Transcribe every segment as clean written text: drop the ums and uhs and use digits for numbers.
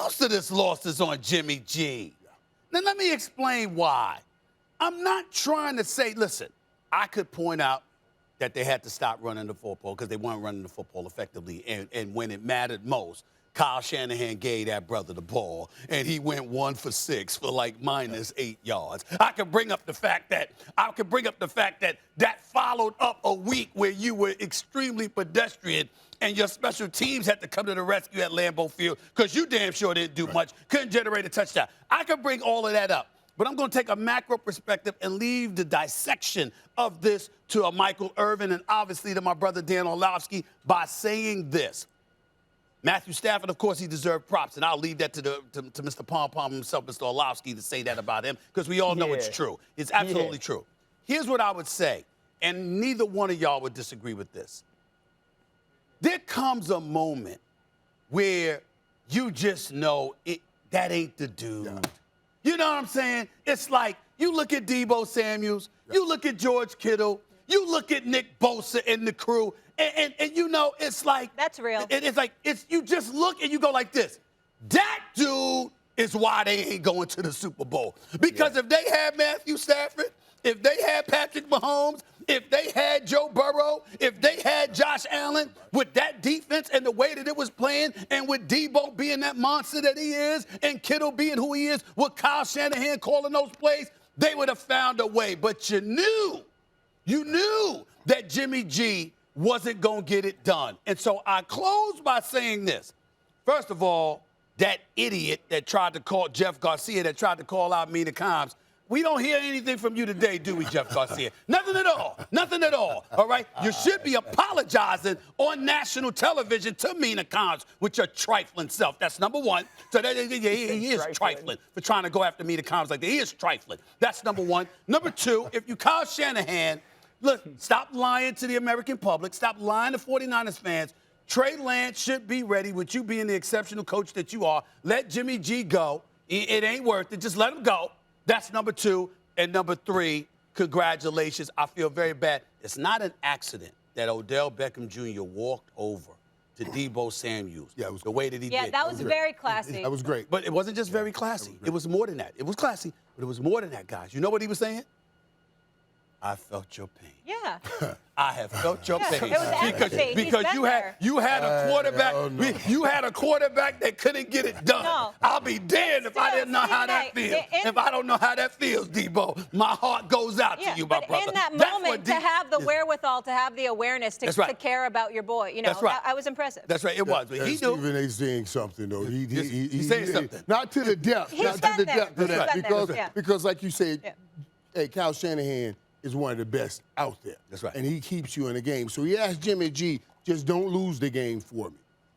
most of this loss is on Jimmy G. Now, let me explain why. I'm not trying to say, listen, I could point out that they had to stop running the football because they weren't running the football effectively. And when it mattered most, Kyle Shanahan gave that brother the ball, and he went 1 for 6 for like -8 yards. I could bring up the fact that that followed up a week where you were extremely pedestrian and your special teams had to come to the rescue at Lambeau Field because you damn sure didn't do much, couldn't generate a touchdown. I could bring all of that up. But I'm going to take a macro perspective and leave the dissection of this to a Michael Irvin and obviously to my brother Dan Orlovsky by saying this. Matthew Stafford, of course, he deserved props, and I'll leave that to Mr. Pom himself, Mr. Orlovsky, to say that about him because we all know it's true. It's absolutely true. Here's what I would say, and neither one of y'all would disagree with this. There comes a moment where you just know that ain't the dude. Yeah. You know what I'm saying? It's like you look at Deebo Samuels, you look at George Kittle, you look at Nick Bosa and the crew, and you know, it's like that's real. It's like you just look and you go like this. That dude is why they ain't going to the Super Bowl. Because if they had Matthew Stafford, if they had Patrick Mahomes, if they had Joe Burrow, if they had Josh Allen with that defense and the way that it was playing, and with Deebo being that monster that he is, and Kittle being who he is, with Kyle Shanahan calling those plays, they would have found a way. But you knew that Jimmy G wasn't going to get it done. And so I close by saying this. First of all, that idiot that tried to call Jeff Garcia, that tried to call out Mina Kimes, we don't hear anything from you today, do we, Jeff Garcia? Nothing at all. Nothing at all. All right? You should be apologizing on national television to Mina Kimes with your trifling self. That's number one. So he is trifling for trying to go after Mina Kimes like that. He is trifling. That's number one. Number two, if you Kyle Shanahan, look, stop lying to the American public. Stop lying to 49ers fans. Trey Lance should be ready with you being the exceptional coach that you are. Let Jimmy G go. It ain't worth it. Just let him go. That's number two. And number three, congratulations. I feel very bad. It's not an accident that Odell Beckham Jr. walked over to Deebo Samuels the way that he did. Yeah, that was very classy. That was great. But it wasn't just very classy. It was more than that. It was classy, but it was more than that, guys. You know what he was saying? I felt your pain. Yeah. I have felt your pain. It was because you had a quarterback. You had a quarterback that couldn't get it done. No. I'll be damned if I didn't know how that feels. If I don't know how that feels, Deebo, my heart goes out to you, my brother. In that moment, to have the wherewithal, to have the awareness to care about your boy, you know, I was impressive. That's right. It was. He knew. Stephen A. saying something though. He's saying something. Not to the depth. Not to the depth of that. Because like you said, hey, Kyle Shanahan is one of the best out there. That's right. And he keeps you in the game. So he asked Jimmy G, just don't lose the game for me.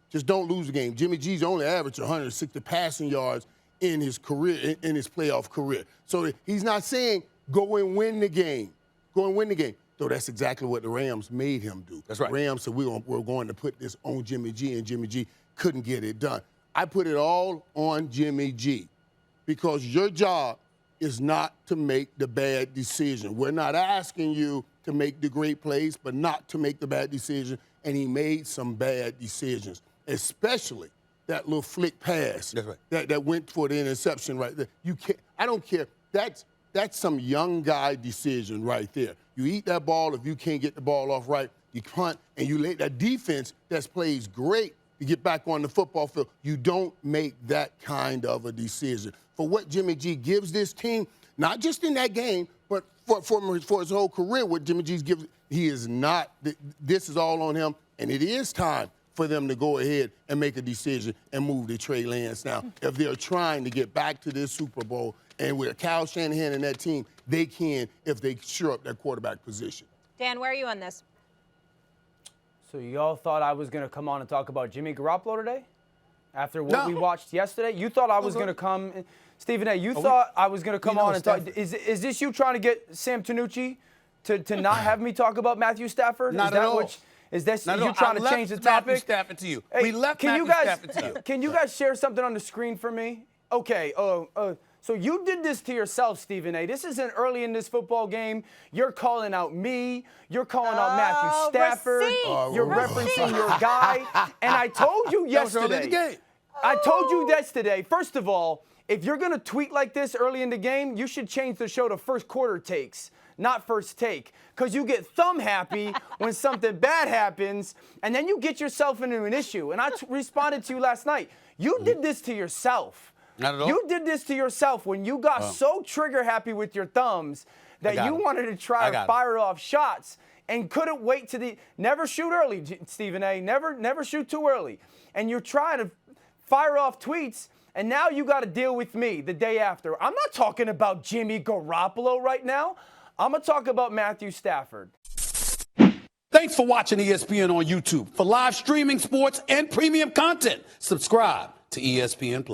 Just don't lose the game. Jimmy G's only averaged 160 passing yards in his career, in his playoff career. So he's not saying go and win the game. Go and win the game. So that's exactly what the Rams made him do. That's right. Rams said we're going to put this on Jimmy G, and Jimmy G couldn't get it done. I put it all on Jimmy G because your job is not to make the bad decision. We're not asking you to make the great plays, but not to make the bad decision. And he made some bad decisions, especially that little flick pass that went for the interception right there. You can't. I don't care. That's some young guy decision right there. You eat that ball. If you can't get the ball off right, you punt, and you let that defense that plays great to get back on the football field. You don't make that kind of a decision. For what Jimmy G gives this team, not just in that game, but for his whole career, what Jimmy G's gives, he is not, this is all on him, and it is time for them to go ahead and make a decision and move to Trey Lance now. If they're trying to get back to this Super Bowl, and with Kyle Shanahan and that team, they can if they shore up that quarterback position. Dan, where are you on this? So y'all thought I was going to come on and talk about Jimmy Garoppolo today? After what we watched yesterday? You thought I was going to come – Stephen A., you thought I was going to come on and talk – is this you trying to get Sam Tanucci to not have me talk about Matthew Stafford? Not at all. Is that you trying to change the topic? Matthew Stafford to you. Hey, we left Matthew Stafford to you. Can you guys share something on the screen for me? Okay. So you did this to yourself, Stephen A. This isn't early in this football game. You're calling out me. You're calling out Matthew Stafford. You're referencing your guy. And I told you yesterday. I told you this today. First of all, if you're going to tweet like this early in the game, you should change the show to first quarter takes, not first take. Because you get thumb happy when something bad happens, and then you get yourself into an issue. And I responded to you last night. You did this to yourself. Not at all. You did this to yourself when you got so trigger happy with your thumbs that you wanted to try to fire off shots and couldn't wait to never shoot early, Stephen A. Never shoot too early. And you're trying to fire off tweets, and now you got to deal with me the day after. I'm not talking about Jimmy Garoppolo right now. I'm going to talk about Matthew Stafford. Thanks for watching ESPN on YouTube. For live streaming, sports, and premium content, subscribe to ESPN+.